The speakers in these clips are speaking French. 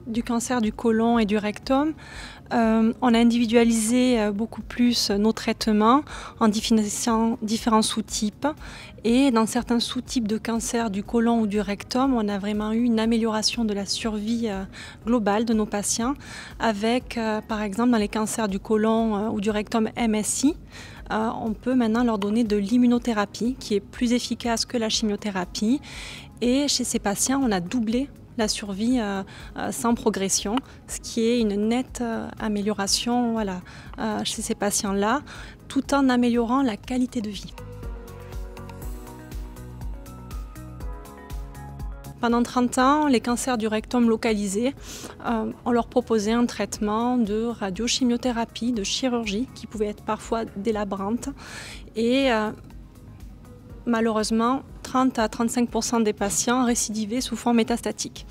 du cancer du côlon et du rectum, on a individualisé beaucoup plus nos traitements en définissant différents sous-types. Et dans certains sous-types de cancer du côlon ou du rectum, on a vraiment eu une amélioration de la survie globale de nos patients avec, par exemple, dans les cancers du côlon ou du rectum MSI, on peut maintenant leur donner de l'immunothérapie qui est plus efficace que la chimiothérapie. Et chez ces patients, on a doublé la survie sans progression, ce qui est une nette amélioration chez ces patients-là, tout en améliorant la qualité de vie. Pendant 30 ans, les cancers du rectum localisés, on leur proposait un traitement de radiochimiothérapie, de chirurgie, qui pouvait être parfois délabrante. Et malheureusement, 30 à 35% des patients récidivaient sous forme métastatique.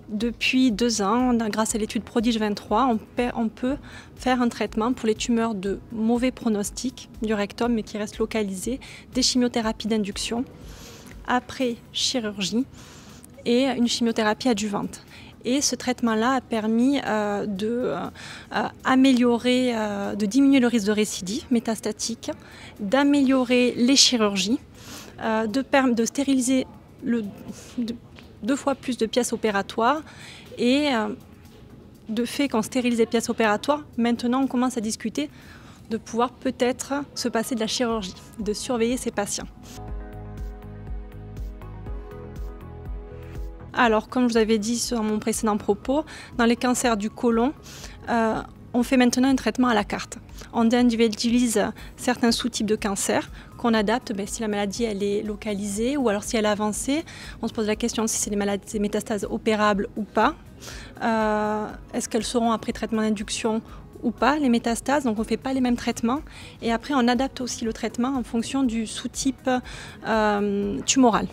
Depuis 2 ans, grâce à l'étude Prodige 23, on peut faire un traitement pour les tumeurs de mauvais pronostic du rectum, mais qui restent localisées, des chimiothérapies d'induction, après chirurgie et une chimiothérapie adjuvante. Et ce traitement-là a permis de diminuer le risque de récidive métastatique, d'améliorer les chirurgies, de stériliser 2 fois plus de pièces opératoires et de fait qu'on stérilise les pièces opératoires, maintenant on commence à discuter de pouvoir peut-être se passer de la chirurgie, de surveiller ces patients. Alors, comme je vous avais dit sur mon précédent propos, dans les cancers du côlon, on fait maintenant un traitement à la carte. On individualise certains sous-types de cancer qu'on adapte si la maladie elle est localisée ou alors si elle est avancée. On se pose la question si c'est des métastases opérables ou pas. Est-ce qu'elles seront après traitement d'induction ou pas, les métastases, donc on ne fait pas les mêmes traitements. Et après, on adapte aussi le traitement en fonction du sous-type tumoral.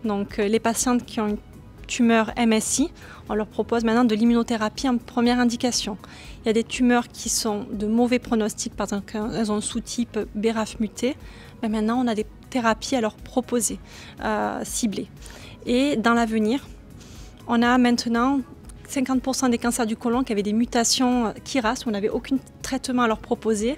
Donc les patientes qui ont une tumeur MSI, on leur propose maintenant de l'immunothérapie en première indication. Il y a des tumeurs qui sont de mauvais pronostic, par exemple elles ont un sous-type BRAF muté, mais maintenant on a des thérapies à leur proposer, ciblées. Et dans l'avenir, on a maintenant 50% des cancers du côlon qui avaient des mutations KRAS, où on n'avait aucun traitement à leur proposer.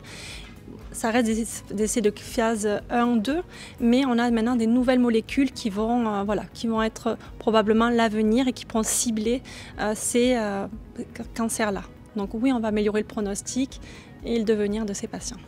Ça reste des essais de phase 1-2, mais on a maintenant des nouvelles molécules qui vont être probablement l'avenir et qui pourront cibler ces cancers-là. Donc oui, on va améliorer le pronostic et le devenir de ces patients.